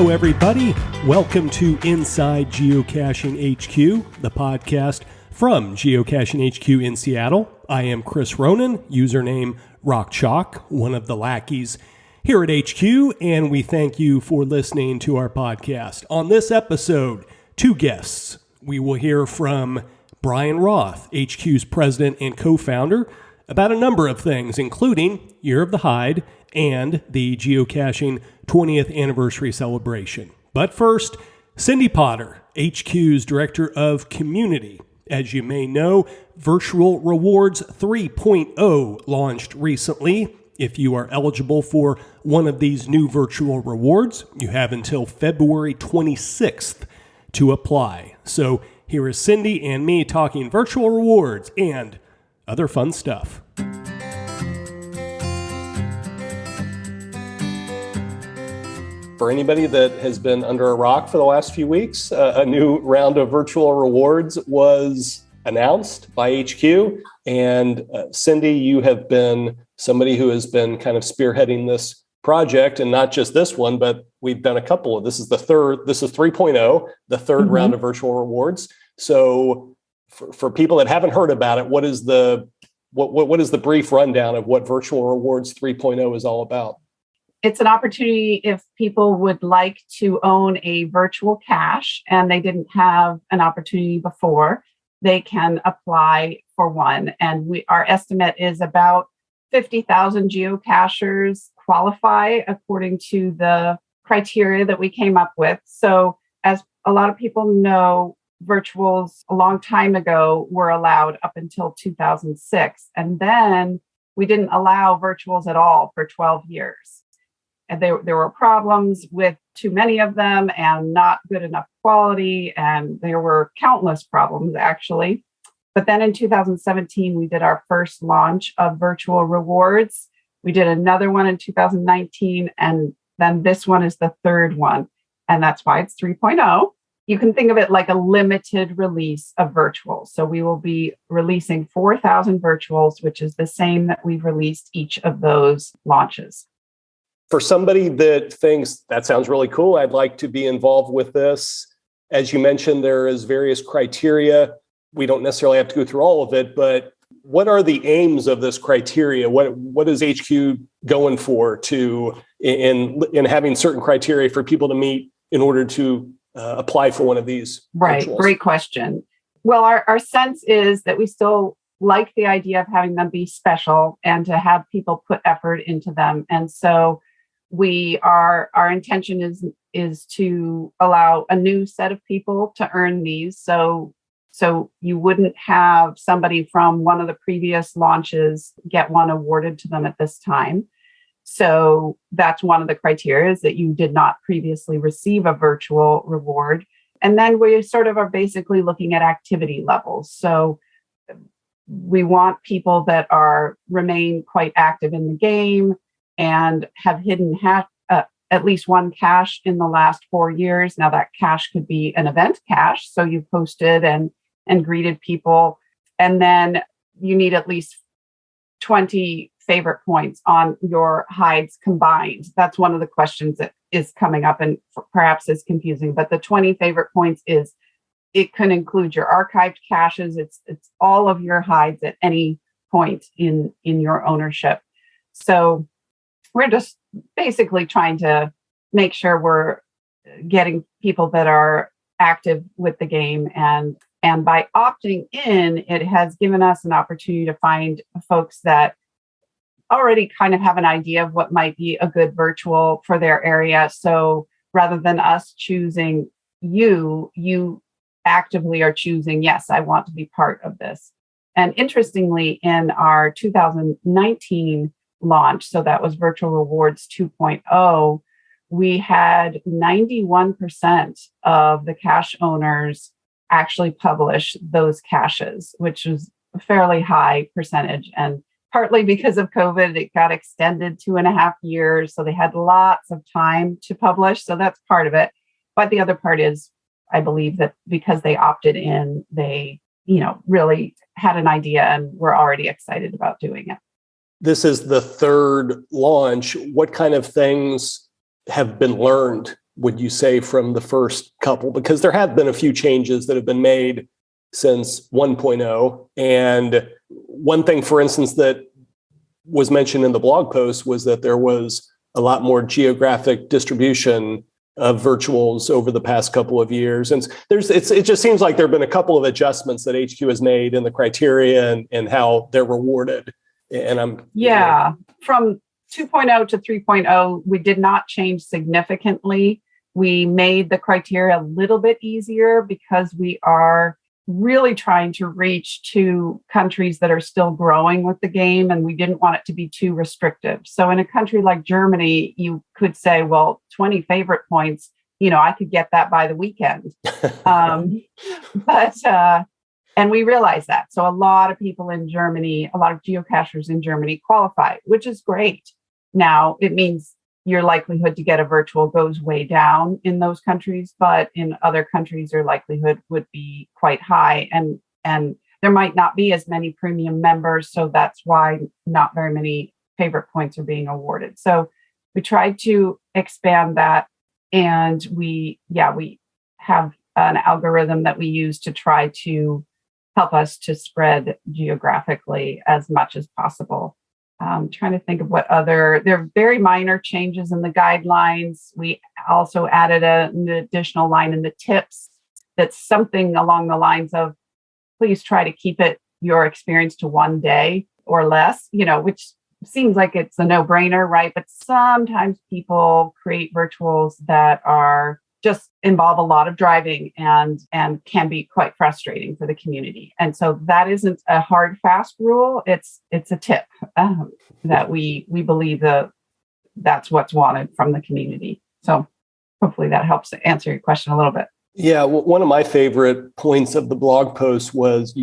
Hello, everybody. Welcome to Inside Geocaching HQ, the podcast from Geocaching HQ in Seattle. I am Chris Ronan, username RockChalk, one of the lackeys here at HQ, and we thank you for listening to our podcast. On this episode, two guests. We will hear from Bryan Roth, HQ's president and co-founder, about a number of things, including Year of the Hide and the Geocaching 20th anniversary celebration. But first, Cindy Potter, HQ's Director of Community. As you may know, Virtual Rewards 3.0 launched recently. If you are eligible for one of these new virtual rewards, you have until February 26th to apply. So here is Cindy and me talking virtual rewards and other fun stuff. For anybody that has been under a rock for the last few weeks, a new round of virtual rewards was announced by HQ. And Cindy, you have been somebody who has been kind of spearheading this project, and not just this one, but we've done a couple of, this is 3.0, the third round of virtual rewards. So for people that haven't heard about it, what is the brief rundown of what Virtual Rewards 3.0 is all about? It's an opportunity if people would like to own a virtual cache and they didn't have an opportunity before, they can apply for one. And our estimate is about 50,000 geocachers qualify according to the criteria that we came up with. So as a lot of people know, virtuals a long time ago were allowed up until 2006. And then we didn't allow virtuals at all for 12 years. And there were problems with too many of them and not good enough quality. And there were countless problems, actually. But then in 2017, we did our first launch of virtual rewards. We did another one in 2019. And then this one is the third one. And that's why it's 3.0. You can think of it like a limited release of virtuals. So we will be releasing 4,000 virtuals, which is the same that we've released each of those launches. For somebody that thinks that sounds really cool, I'd like to be involved with this. As you mentioned, there is various criteria. We don't necessarily have to go through all of it, but what are the aims of this criteria? What is HQ going for in having certain criteria for people to meet in order to apply for one of these? Right. Virtuals? Great question. Well, our sense is that we still like the idea of having them be special and to have people put effort into them. And so our intention is to allow a new set of people to earn these. So you wouldn't have somebody from one of the previous launches get one awarded to them at this time. So that's one of the criteria, is that you did not previously receive a virtual reward. And then we sort of are basically looking at activity levels. So we want people that remain quite active in the game and have hidden at least one cache in the last 4 years. Now that cache could be an event cache. So you posted and greeted people. And then you need at least 20 favorite points on your hides combined. That's one of the questions that is coming up and perhaps is confusing. But the 20 favorite points it can include your archived caches. It's all of your hides at any point in your ownership. So we're just basically trying to make sure we're getting people that are active with the game. And by opting in, it has given us an opportunity to find folks that already kind of have an idea of what might be a good virtual for their area. So rather than us choosing you actively are choosing, yes, I want to be part of this. And interestingly, in our 2019 launch, so that was Virtual Rewards 2.0, we had 91% of the cache owners actually publish those caches, which was a fairly high percentage. And partly because of COVID, it got extended 2.5 years. So they had lots of time to publish. So that's part of it. But the other part is, I believe that because they opted in, they, really had an idea and were already excited about doing it. This is the third launch. What kind of things have been learned would you say, from the first couple? Because there have been a few changes that have been made since 1.0. And one thing, for instance, that was mentioned in the blog post was that there was a lot more geographic distribution of virtuals over the past couple of years. And it just seems like there have been a couple of adjustments that HQ has made in the criteria and how they're rewarded. And from 2.0 to 3.0, we did not change significantly. We made the criteria a little bit easier because we are really trying to reach to countries that are still growing with the game, and we didn't want it to be too restrictive. So in a country like Germany, you could say, well, 20 favorite points, I could get that by the weekend. And we realize that. So a lot of people in Germany, a lot of geocachers in Germany qualify, which is great. Now, it means your likelihood to get a virtual goes way down in those countries, but in other countries, your likelihood would be quite high. And there might not be as many premium members. So that's why not very many favorite points are being awarded. So we tried to expand that. And we have an algorithm that we use to try to help us to spread geographically as much as possible. Trying to think of there are very minor changes in the guidelines. We also added an additional line in the tips that's something along the lines of, please try to keep your experience to 1 day or less, which seems like it's a no-brainer, right? But sometimes people create virtuals that just involve a lot of driving and can be quite frustrating for the community. And so that isn't a hard, fast rule. It's a tip that we believe that's what's wanted from the community. So hopefully that helps to answer your question a little bit. Yeah, well, one of my favorite points of the blog post was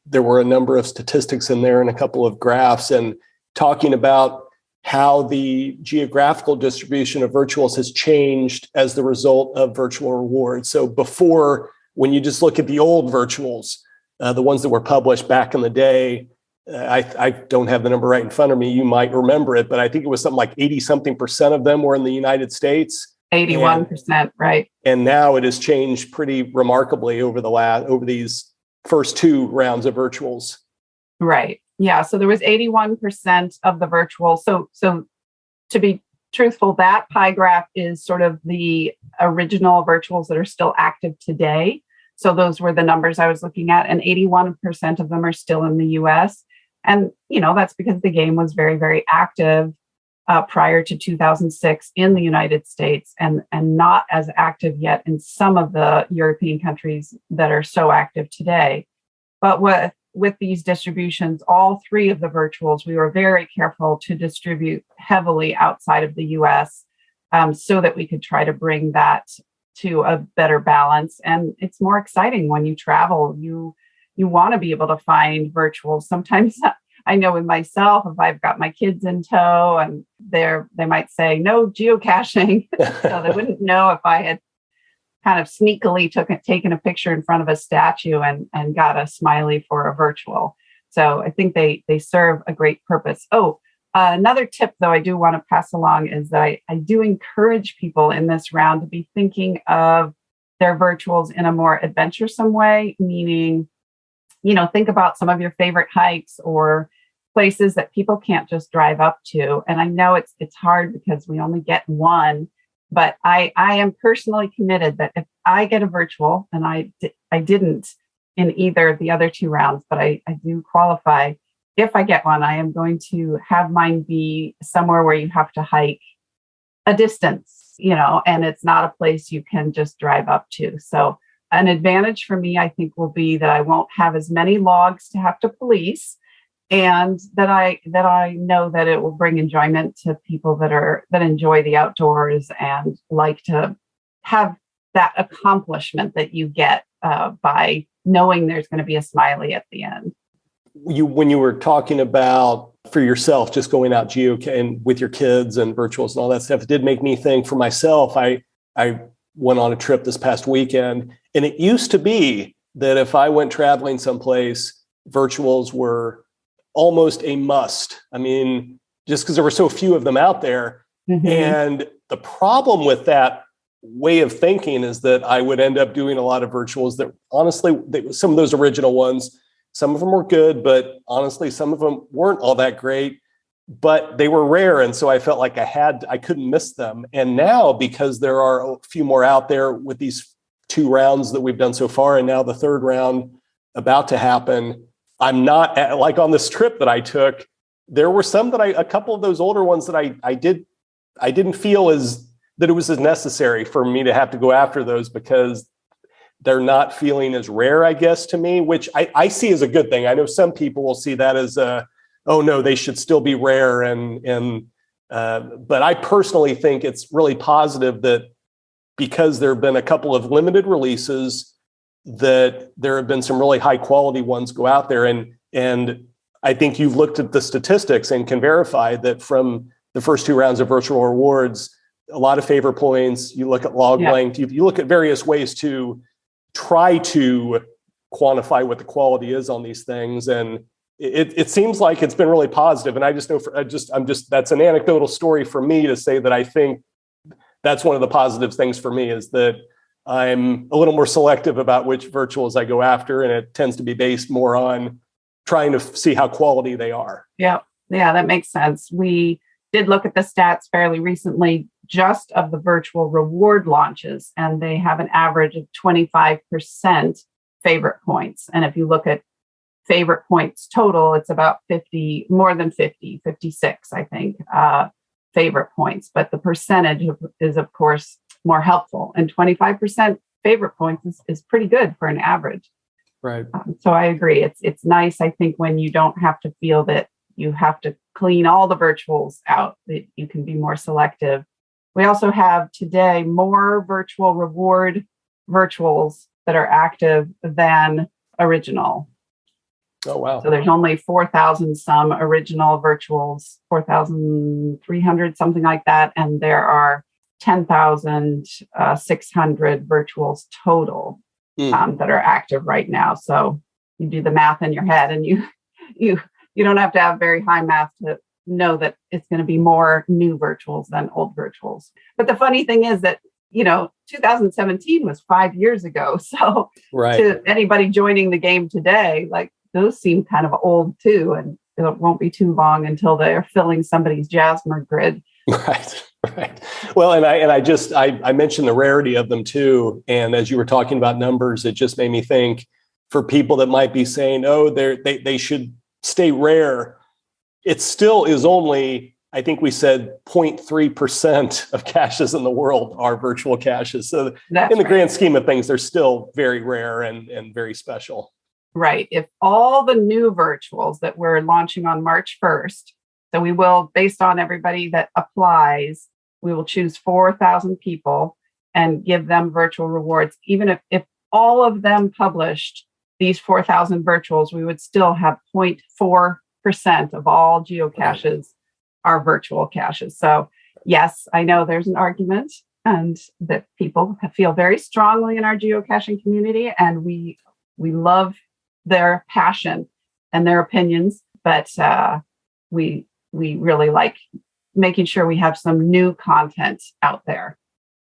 there were a number of statistics in there and a couple of graphs and talking about how the geographical distribution of virtuals has changed as the result of virtual rewards. So before, when you just look at the old virtuals, the ones that were published back in the day, I don't have the number right in front of me. You might remember it, but I think it was something like 80-something% of them were in the United States. 81%, right. And now it has changed pretty remarkably over these first two rounds of virtuals. Right. Yeah. So there was 81% of the virtual. So to be truthful, that pie graph is sort of the original virtuals that are still active today. So those were the numbers I was looking at, and 81% of them are still in the US. And, that's because the game was very, very active prior to 2006 in the United States and not as active yet in some of the European countries that are so active today. But with these distributions, all three of the virtuals, we were very careful to distribute heavily outside of the US so that we could try to bring that to a better balance. And it's more exciting when you travel. You want to be able to find virtuals. Sometimes I know with myself, if I've got my kids in tow and they might say, no geocaching. So they wouldn't know if I had kind of sneakily taken a picture in front of a statue and got a smiley for a virtual. So I think they serve a great purpose. Another tip, though, I do want to pass along is that I do encourage people in this round to be thinking of their virtuals in a more adventuresome way, meaning, think about some of your favorite hikes or places that people can't just drive up to. And I know it's hard because we only get one. But I am personally committed that if I get a virtual, and I didn't in either of the other two rounds, but I do qualify. If I get one, I am going to have mine be somewhere where you have to hike a distance, and it's not a place you can just drive up to. So an advantage for me, I think, will be that I won't have as many logs to have to police, and that I know that it will bring enjoyment to people that enjoy the outdoors and like to have that accomplishment that you get by knowing there's going to be a smiley at the end. When you were talking about for yourself, just going out geocaching with your kids and virtuals and all that stuff, it did make me think for myself. I went on a trip this past weekend, and it used to be that if I went traveling someplace, virtuals were almost a must. I mean, just because there were so few of them out there. Mm-hmm. And the problem with that way of thinking is that I would end up doing a lot of virtuals that honestly, some of those original ones, some of them were good, but honestly, some of them weren't all that great, but they were rare. And so I felt like I couldn't miss them. And now, because there are a few more out there with these 2 rounds that we've done so far, and now the 3rd round about to happen, I'm not like on this trip that I took, there were some that a couple of those older ones that I didn't feel that it was as necessary for me to have to go after those, because they're not feeling as rare, I guess, to me, which I see as a good thing. I know some people will see that as oh no, they should still be rare. But I personally think it's really positive that because there have been a couple of limited releases, that there have been some really high quality ones go out there. And I think you've looked at the statistics and can verify that from the first 2 rounds of virtual rewards, a lot of favor points, you look at log length, you look at various ways to try to quantify what the quality is on these things. And it seems like it's been really positive. And I just know that's an anecdotal story for me to say that I think that's one of the positive things for me, is that I'm a little more selective about which virtuals I go after. And it tends to be based more on trying to see how quality they are. Yeah, that makes sense. We did look at the stats fairly recently just of the virtual reward launches, and they have an average of 25% favorite points. And if you look at favorite points total, it's about 50, more than 50, 56, I think, favorite points. But the percentage is, of course, more helpful. And 25% favorite points is pretty good for an average. Right. So I agree. It's nice, I think, when you don't have to feel that you have to clean all the virtuals out, that you can be more selective. We also have today more virtual reward virtuals that are active than original. Oh, wow. So there's only 4,000 some original virtuals, 4,300, something like that. And there are 10,600 virtuals total that are active right now. So you do the math in your head, and you don't have to have very high math to know that it's going to be more new virtuals than old virtuals. But the funny thing is that, 2017 was 5 years ago. So to anybody joining the game today, like, those seem kind of old too. And it won't be too long until they're filling somebody's Jasmer grid. Right. Well, and I mentioned the rarity of them too. And as you were talking about numbers, it just made me think, for people that might be saying, oh, they should stay rare, it still is only, I think we said 0.3% of caches in the world are virtual caches. So in the grand scheme of things, they're still very rare and very special. Right. If all the new virtuals that we're launching on March 1st, so we will, based on everybody that applies, we will choose 4,000 people and give them virtual rewards. Even if all of them published these 4,000 virtuals, we would still have 0.4% of all geocaches are virtual caches. So yes, I know there's an argument, and that people feel very strongly in our geocaching community, and we love their passion and their opinions, but we really like making sure we have some new content out there.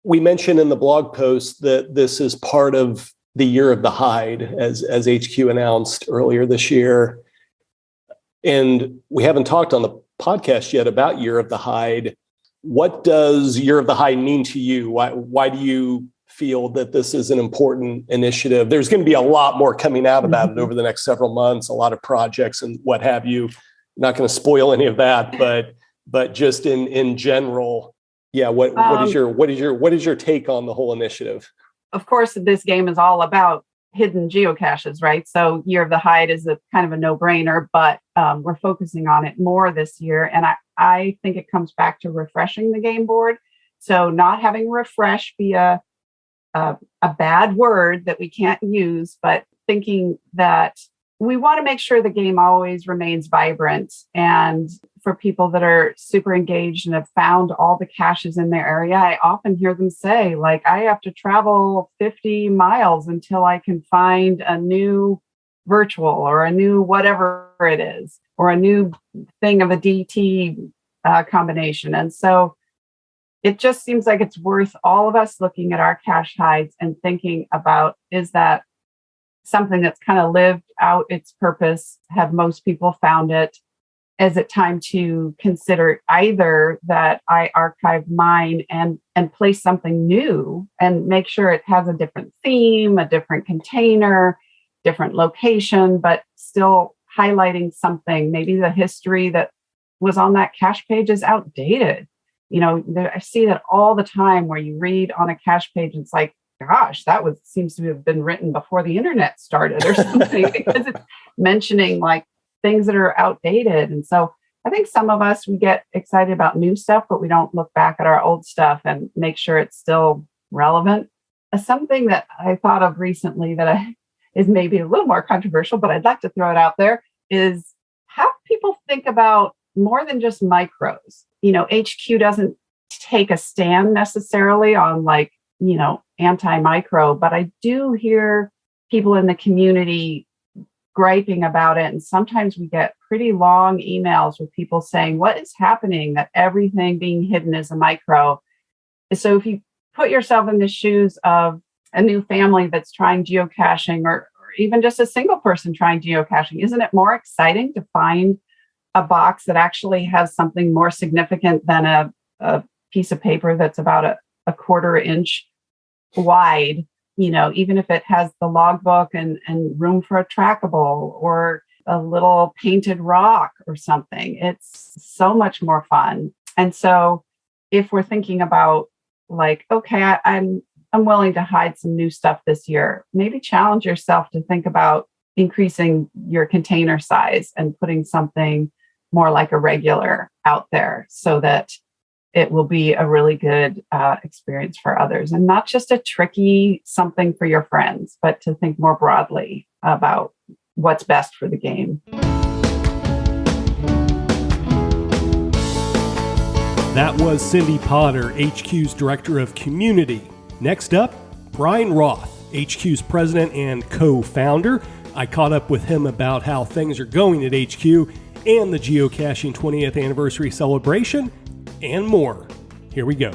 We mentioned in the blog post that this is part of the Year of the Hide, as HQ announced earlier this year. And we haven't talked on the podcast yet about Year of the Hide. What does Year of the Hide mean to you? Why do you feel that this is an important initiative? There's going to be a lot more coming out about it over the next several months, a lot of projects and what have you. Not going to spoil any of that, but just in general, what is your take on the whole initiative? Of course, this game is all about hidden geocaches, right? So Year of the Hide is a kind of a no-brainer, but we're focusing on it more this year. And I think it comes back to refreshing the game board. So not having refresh be a bad word that we can't use, but thinking that we want to make sure the game always remains vibrant. And for people that are super engaged and have found all the caches in their area, I often hear them say, like, I have to travel 50 miles until I can find a new virtual or a new whatever it is, or a new thing of a DT combination. And so it just seems like it's worth all of us looking at our cache hides and thinking about, is that something that's kind of lived out its purpose? Have most people found it? Is it time to consider either that I archive mine and place something new and make sure it has a different theme, a different container, different location, but still highlighting something? Maybe the history that was on that cache page is outdated. I see that all the time where you read on a cache page, it's like, gosh, seems to have been written before the internet started or something, because it's mentioning like things that are outdated. And so I think some of us, we get excited about new stuff, but we don't look back at our old stuff and make sure it's still relevant. Something that I thought of recently that is maybe a little more controversial, but I'd like to throw it out there, is have people think about more than just micros. HQ doesn't take a stand necessarily on anti-micro, but I do hear people in the community griping about it. And sometimes we get pretty long emails with people saying, what is happening that everything being hidden is a micro? So if you put yourself in the shoes of a new family that's trying geocaching, or even just a single person trying geocaching, isn't it more exciting to find a box that actually has something more significant than a piece of paper that's about a quarter inch wide, even if it has the logbook and room for a trackable or a little painted rock or something? It's so much more fun. And so if we're thinking about okay, I'm willing to hide some new stuff this year, maybe challenge yourself to think about increasing your container size and putting something more like a regular out there, so that it will be a really good experience for others, and not just a tricky something for your friends, but to think more broadly about what's best for the game. That was Cindy Potter, HQ's Director of Community. Next up, Bryan Roth, HQ's President and co-founder. I caught up with him about how things are going at HQ and the Geocaching 20th Anniversary Celebration, and more. Here we go.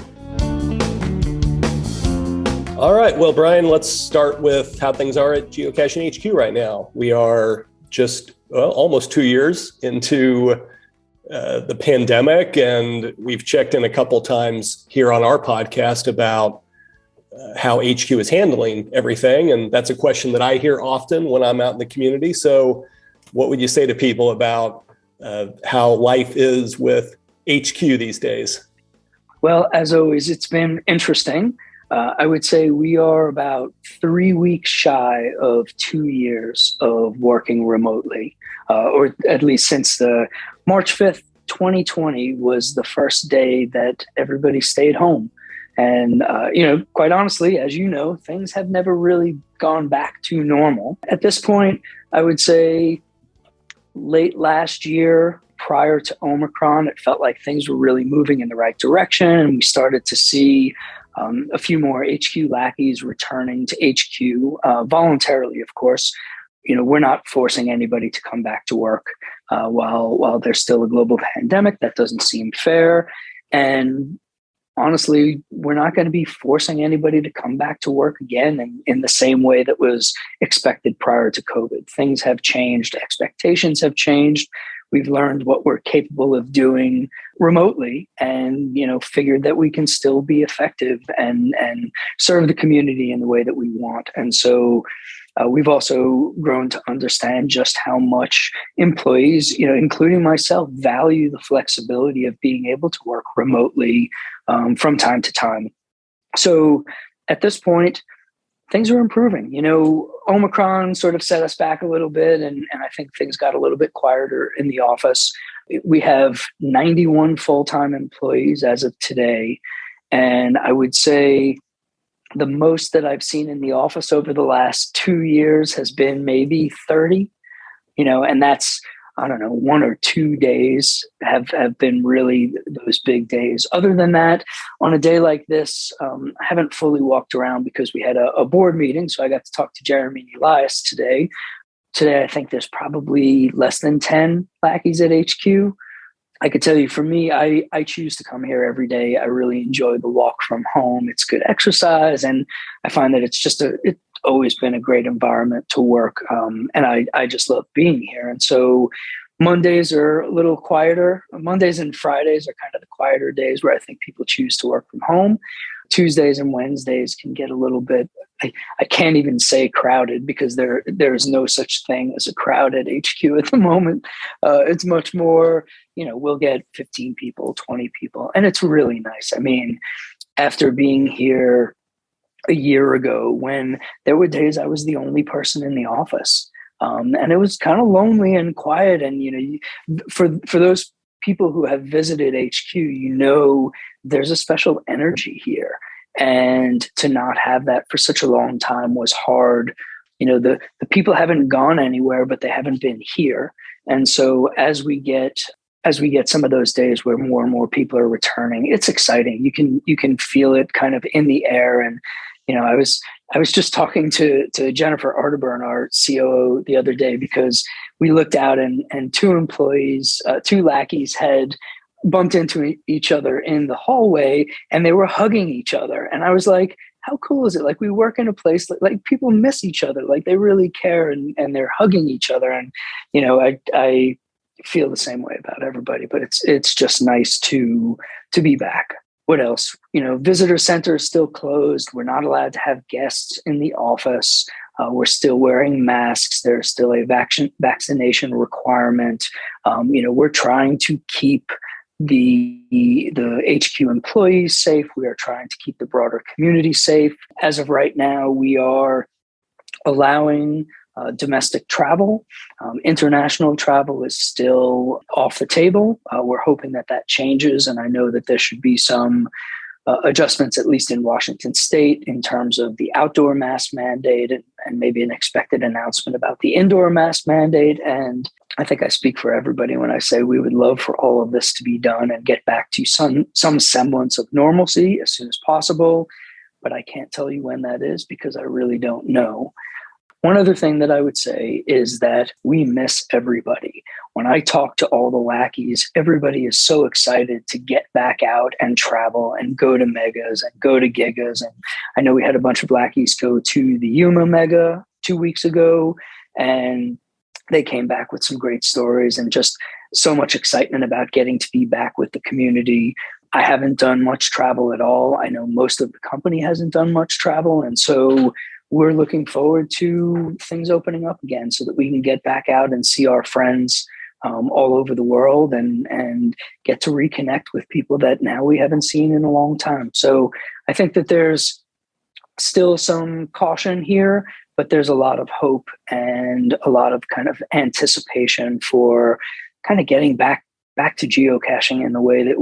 All right. Well, Bryan, let's start with how things are at Geocaching HQ right now. We are just almost 2 years into the pandemic, and we've checked in a couple times here on our podcast about how HQ is handling everything. And that's a question that I hear often when I'm out in the community. So what would you say to people about how life is with HQ these days? Well, as always, it's been interesting. I would say we are about 3 weeks shy of 2 years of working remotely, or at least since the March 5th, 2020 was the first day that everybody stayed home. And, quite honestly, as you know, things have never really gone back to normal. At this point, I would say late last year, prior to Omicron, it felt like things were really moving in the right direction. And we started to see a few more HQ lackeys returning to HQ voluntarily, of course. We're not forcing anybody to come back to work while there's still a global pandemic. That doesn't seem fair. And honestly, we're not going to be forcing anybody to come back to work again in the same way that was expected prior to COVID. Things have changed. Expectations have changed. We've learned what we're capable of doing remotely, and figured that we can still be effective and serve the community in the way that we want. And so we've also grown to understand just how much employees, including myself, value the flexibility of being able to work remotely from time to time. So at this point, things are improving. Omicron sort of set us back a little bit, and I think things got a little bit quieter in the office. We have 91 full-time employees as of today, and I would say the most that I've seen in the office over the last 2 years has been maybe 30, and that's, I don't know, 1 or 2 days have been really those big days. Other than that, on a day like this, I haven't fully walked around because we had a board meeting. So I got to talk to Jeremy and Elias today. Today, I think there's probably less than 10 lackeys at HQ. I could tell you, for me, I choose to come here every day. I really enjoy the walk from home. It's good exercise, and I find that it's always been a great environment to work. And I just love being here. And so Mondays are a little quieter. Mondays and Fridays are kind of the quieter days where I think people choose to work from home. Tuesdays and Wednesdays can get a little bit, I can't even say crowded, because there's no such thing as a crowd at HQ at the moment. It's much more, we'll get 15 people, 20 people, and it's really nice. I mean, after being here a year ago, when there were days I was the only person in the office, and it was kind of lonely and quiet. And for those people who have visited HQ, there's a special energy here, and to not have that for such a long time was hard. The people haven't gone anywhere, but they haven't been here. And so as we get some of those days where more and more people are returning, it's exciting. You can feel it kind of in the air. And I was just talking to Jennifer Arterburn, our COO, the other day, because we looked out and two lackeys had bumped into each other in the hallway, and they were hugging each other. And I was like, how cool is it? Like, we work in a place like people miss each other, like they really care, and they're hugging each other. And I feel the same way about everybody, but it's just nice to be back. What else? Visitor center is still closed. We're not allowed to have guests in the office. We're still wearing masks. There's still a vaccination requirement. We're trying to keep the HQ employees safe. We are trying to keep the broader community safe. As of right now, we are allowing domestic travel. International travel is still off the table. We're hoping that changes, and I know that there should be some adjustments, at least in Washington State, in terms of the outdoor mask mandate, and maybe an expected announcement about the indoor mask mandate. And I think I speak for everybody when I say we would love for all of this to be done and get back to some semblance of normalcy as soon as possible. But I can't tell you when that is, because I really don't know. One other thing that I would say is that we miss everybody. When I talk to all the lackeys, everybody is so excited to get back out and travel and go to megas and go to gigas. And I know we had a bunch of lackeys go to the Yuma mega 2 weeks ago, and they came back with some great stories and just so much excitement about getting to be back with the community. I haven't done much travel at all. I know most of the company hasn't done much travel. And so we're looking forward to things opening up again so that we can get back out and see our friends all over the world and get to reconnect with people that now we haven't seen in a long time. So I think that there's still some caution here, but there's a lot of hope and a lot of kind of anticipation for kind of getting back to geocaching in the way that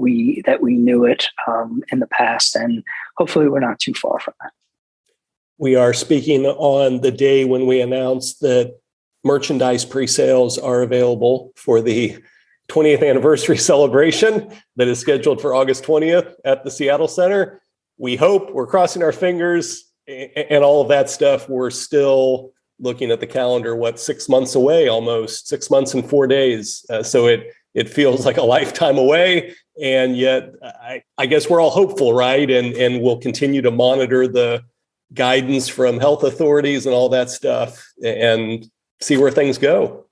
we knew it in the past. And hopefully we're not too far from that. We are speaking on the day when we announced that merchandise pre-sales are available for the 20th anniversary celebration that is scheduled for August 20th at the Seattle Center. We hope, we're crossing our fingers and all of that stuff. We're still looking at the calendar, 6 months away, almost 6 months and 4 days. So it feels like a lifetime away. And yet I guess we're all hopeful, right? And we'll continue to monitor the guidance from health authorities and all that stuff and see where things go.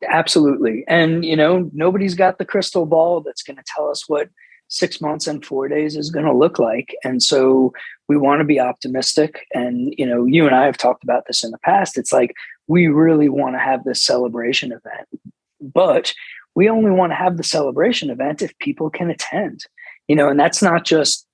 Absolutely. And, nobody's got the crystal ball that's going to tell us what 6 months and 4 days is going to look like. And so we want to be optimistic. And, you and I have talked about this in the past. It's like, we really want to have this celebration event, but we only want to have the celebration event if people can attend, and that's not just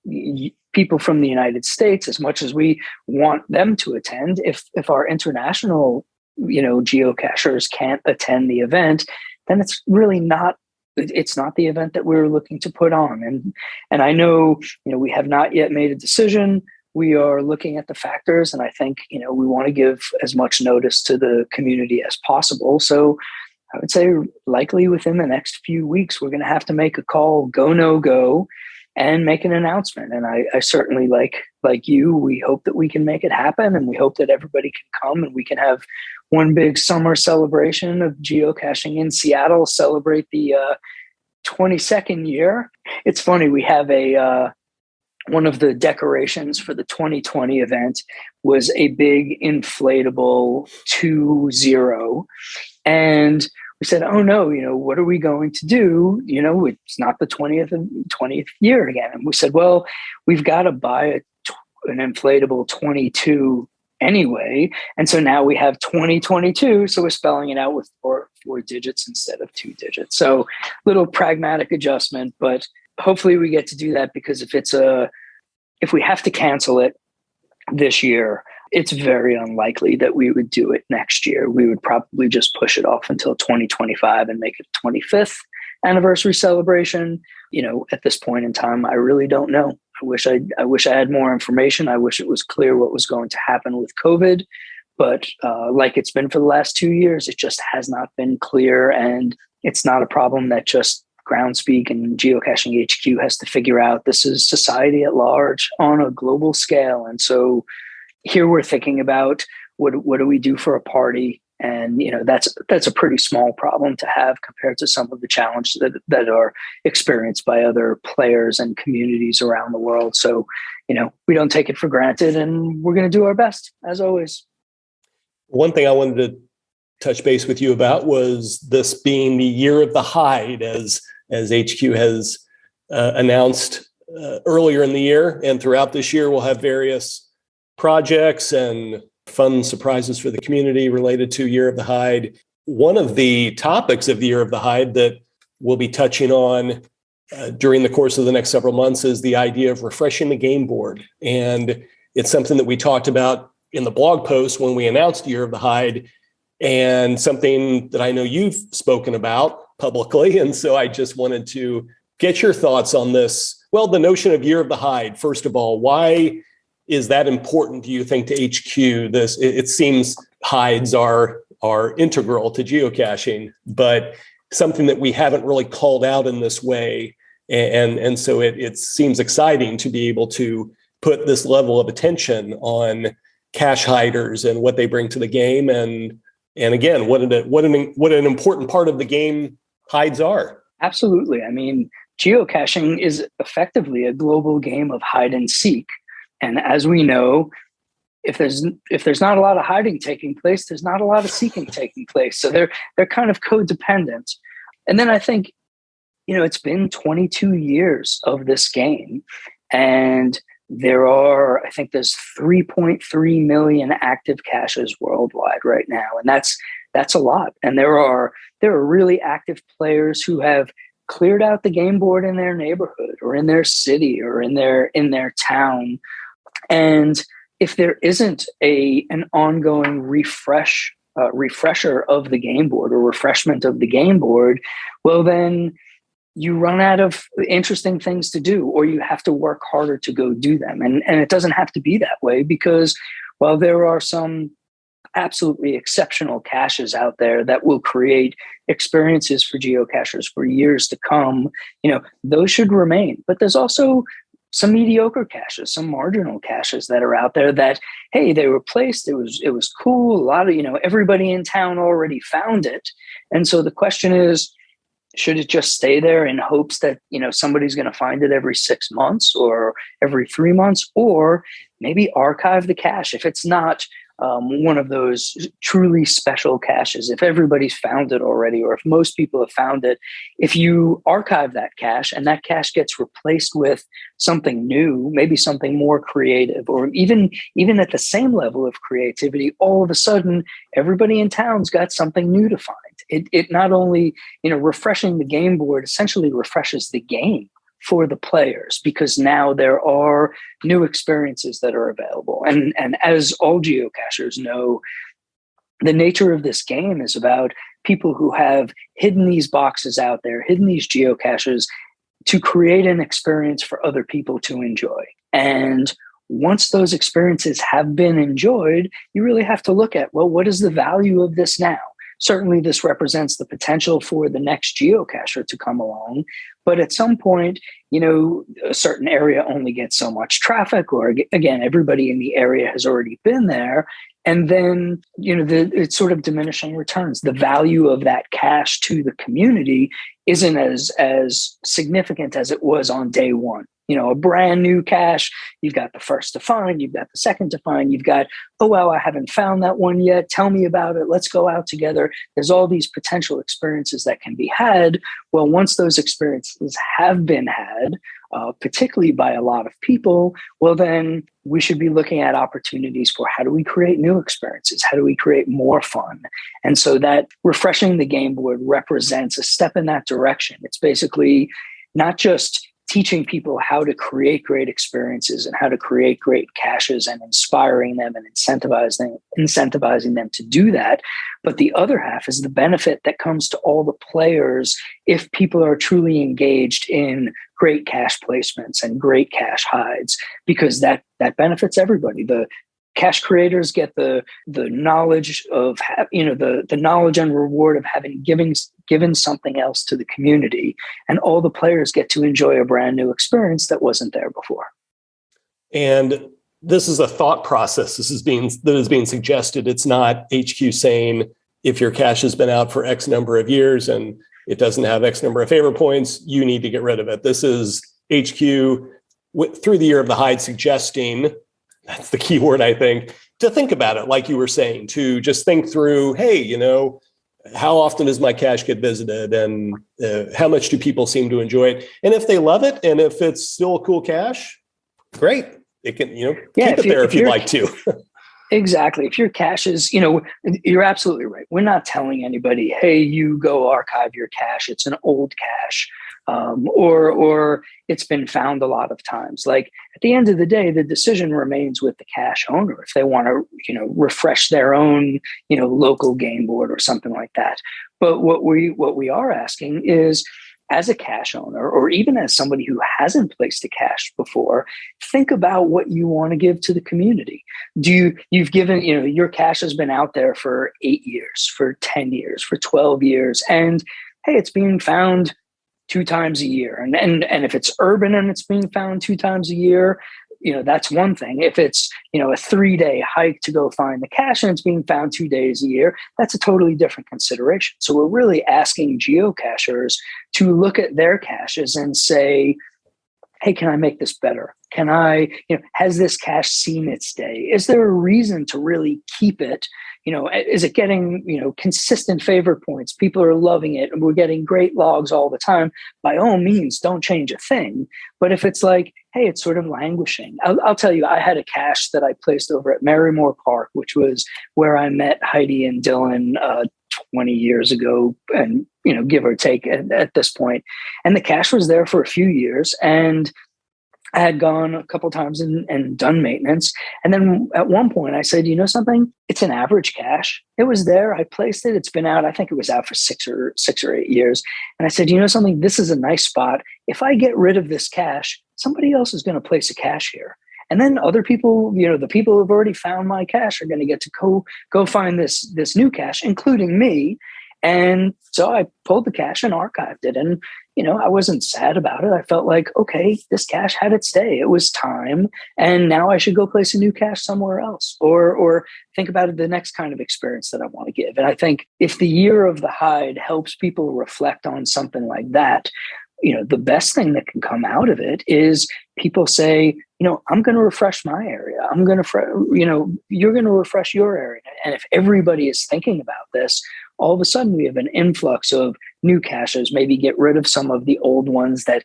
people from the United States, as much as we want them to attend. If our international, geocachers can't attend the event, then it's really not the event that we're looking to put on. And I know, we have not yet made a decision. We are looking at the factors, and I think, we want to give as much notice to the community as possible. So I would say likely within the next few weeks, we're going to have to make a call, go, no go, and make an announcement. And I certainly, like you, we hope that we can make it happen, and we hope that everybody can come and we can have one big summer celebration of geocaching in Seattle, celebrate the 22nd year. It's funny, we have one of the decorations for the 2020 event was a big inflatable 2-0. And we said, oh no, what are we going to do? It's not the 20th year again. And we said, well, we've got to buy an inflatable 22 anyway. And so now we have 2022. So we're spelling it out with four digits instead of 2 digits. So little pragmatic adjustment, but hopefully we get to do that, because if we have to cancel it this year, it's very unlikely that we would do it next year. We would probably just push it off until 2025 and make it a 25th anniversary celebration. At this point in time, I really don't know. I wish I had more information. I wish it was clear what was going to happen with COVID, but like it's been for the last 2 years, it just has not been clear. And it's not a problem that just Groundspeak and Geocaching HQ has to figure out. This is society at large on a global scale. And so here we're thinking about what do we do for a party? And, that's a pretty small problem to have compared to some of the challenges that are experienced by other players and communities around the world. So, we don't take it for granted, and we're going to do our best as always. One thing I wanted to touch base with you about was this being the year of the hide, as HQ has announced earlier in the year, and throughout this year we'll have various projects and fun surprises for the community related to Year of the Hide. One of the topics of the Year of the Hide that we'll be touching on during the course of the next several months is the idea of refreshing the game board. And it's something that we talked about in the blog post when we announced Year of the Hide, and something that I know you've spoken about publicly. And so I just wanted to get your thoughts on this. Well, the notion of Year of the Hide, first of all, why is that important, do you think, to HQ? It seems hides are integral to geocaching, but something that we haven't really called out in this way. And so it seems exciting to be able to put this level of attention on cache hiders and what they bring to the game. And again, what an important part of the game hides are. Absolutely. I mean, geocaching is effectively a global game of hide and seek. And as we know, if there's not a lot of hiding taking place, there's not a lot of seeking taking place. So they're kind of codependent. And then I think, it's been 22 years of this game, and I think there's 3.3 million active caches worldwide right now, and that's a lot. And there are really active players who have cleared out the game board in their neighborhood or in their city or in their town. And if there isn't an ongoing refresher of the game board or refreshment of the game board, well, then you run out of interesting things to do, or you have to work harder to go do them. And it doesn't have to be that way, because while there are some absolutely exceptional caches out there that will create experiences for geocachers for years to come, those should remain. But there's also some mediocre caches, some marginal caches that are out there that, hey, they were placed. It was cool. A lot of, everybody in town already found it. And so the question is, should it just stay there in hopes that, somebody's going to find it every 6 months or every 3 months, or maybe archive the cache if it's not one of those truly special caches? If everybody's found it already, or if most people have found it, if you archive that cache and that cache gets replaced with something new, maybe something more creative, or even at the same level of creativity, all of a sudden everybody in town's got something new to find. It not only, refreshing the game board essentially refreshes the game for the players, because now there are new experiences that are available. And as all geocachers know, the nature of this game is about people who have hidden these boxes out there, hidden these geocaches, to create an experience for other people to enjoy. And once those experiences have been enjoyed, you really have to look at, well, what is the value of this now? Certainly, this represents the potential for the next geocacher to come along. But at some point, a certain area only gets so much traffic, or again, everybody in the area has already been there. And then, it's sort of diminishing returns. The value of that cash to the community isn't as significant as it was on day one. A brand new cache, you've got the first to find, you've got the second to find, you've got, oh, wow, I haven't found that one yet. Tell me about it. Let's go out together. There's all these potential experiences that can be had. Well, once those experiences have been had, particularly by a lot of people, well, then we should be looking at opportunities for how do we create new experiences? How do we create more fun? And so that refreshing the game board represents a step in that direction. It's basically not just teaching people how to create great experiences and how to create great caches and inspiring them and incentivizing them to do that. But the other half is the benefit that comes to all the players if people are truly engaged in great cache placements and great cache hides, because that benefits everybody. The cache creators get the knowledge of, the knowledge and reward of having given something else to the community, and all the players get to enjoy a brand new experience that wasn't there before. And this is a thought process. That is being suggested. It's not HQ saying, if your cache has been out for X number of years and it doesn't have X number of favor points, you need to get rid of it. This is HQ through the year of the hide suggesting, that's the key word, I think, to think about it, like you were saying, to just think through, hey, how often does my cache get visited, and how much do people seem to enjoy it? And if they love it, and if it's still a cool cache, great. It can, keep it there if you'd like to. Exactly. If your cache is, you're absolutely right. We're not telling anybody, hey, you go archive your cache. It's an old cache. Or it's been found a lot of times. Like, at the end of the day, the decision remains with the cache owner if they want to, refresh their own, local game board or something like that. But what we are asking is, as a cache owner, or even as somebody who hasn't placed a cache before, think about what you want to give to the community. You've given, your cache has been out there for 8 years, for 10 years, for 12 years, and hey, it's being found 2 times a year. And if it's urban and it's being found 2 times a year, that's one thing. If it's, a 3-day hike to go find the cache and it's being found 2 days a year, that's a totally different consideration. So we're really asking geocachers to look at their caches and say, hey, can I make this better? Can I, has this cache seen its day? Is there a reason to really keep it? Is it getting, consistent favor points? People are loving it and we're getting great logs all the time. By all means, don't change a thing. But if it's like, hey, it's sort of languishing. I'll tell you, I had a cache that I placed over at Merrymore Park, which was where I met Heidi and Dylan 20 years ago, and, give or take at this point. And the cache was there for a few years, and I had gone a couple times and done maintenance. And then at one point I said, something? It's an average cache. It was there. I placed it. It's been out. I think it was out for 6 or 8 years. And I said, something? This is a nice spot. If I get rid of this cache, somebody else is going to place a cache here. And then other people, the people who have already found my cache are going to get to go find this new cache, including me. And so I pulled the cache and archived it. And, I wasn't sad about it. I felt like, okay, this cache had its day. It was time. And now I should go place a new cache somewhere else, or think about the next kind of experience that I want to give. And I think if the year of the hide helps people reflect on something like that, the best thing that can come out of it is people say, I'm going to refresh my area. I'm going to, you're going to refresh your area. And if everybody is thinking about this, all of a sudden we have an influx of new caches, maybe get rid of some of the old ones that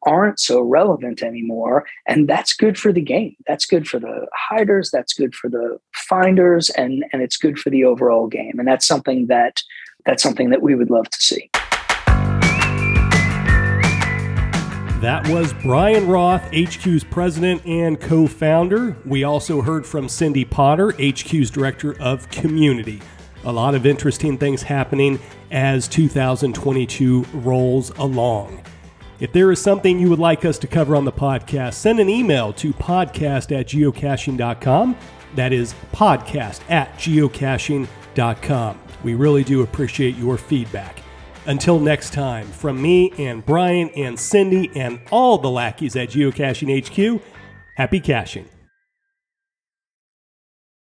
aren't so relevant anymore. And that's good for the game. That's good for the hiders. That's good for the finders. And it's good for the overall game. And that's something that we would love to see. That was Bryan Roth, HQ's president and co-founder. We also heard from Cindy Potter, HQ's director of community. A lot of interesting things happening as 2022 rolls along. If there is something you would like us to cover on the podcast, send an email to podcast@geocaching.com. That is podcast@geocaching.com. We really do appreciate your feedback. Until next time, from me and Brian and Cindy and all the lackeys at Geocaching HQ, happy caching.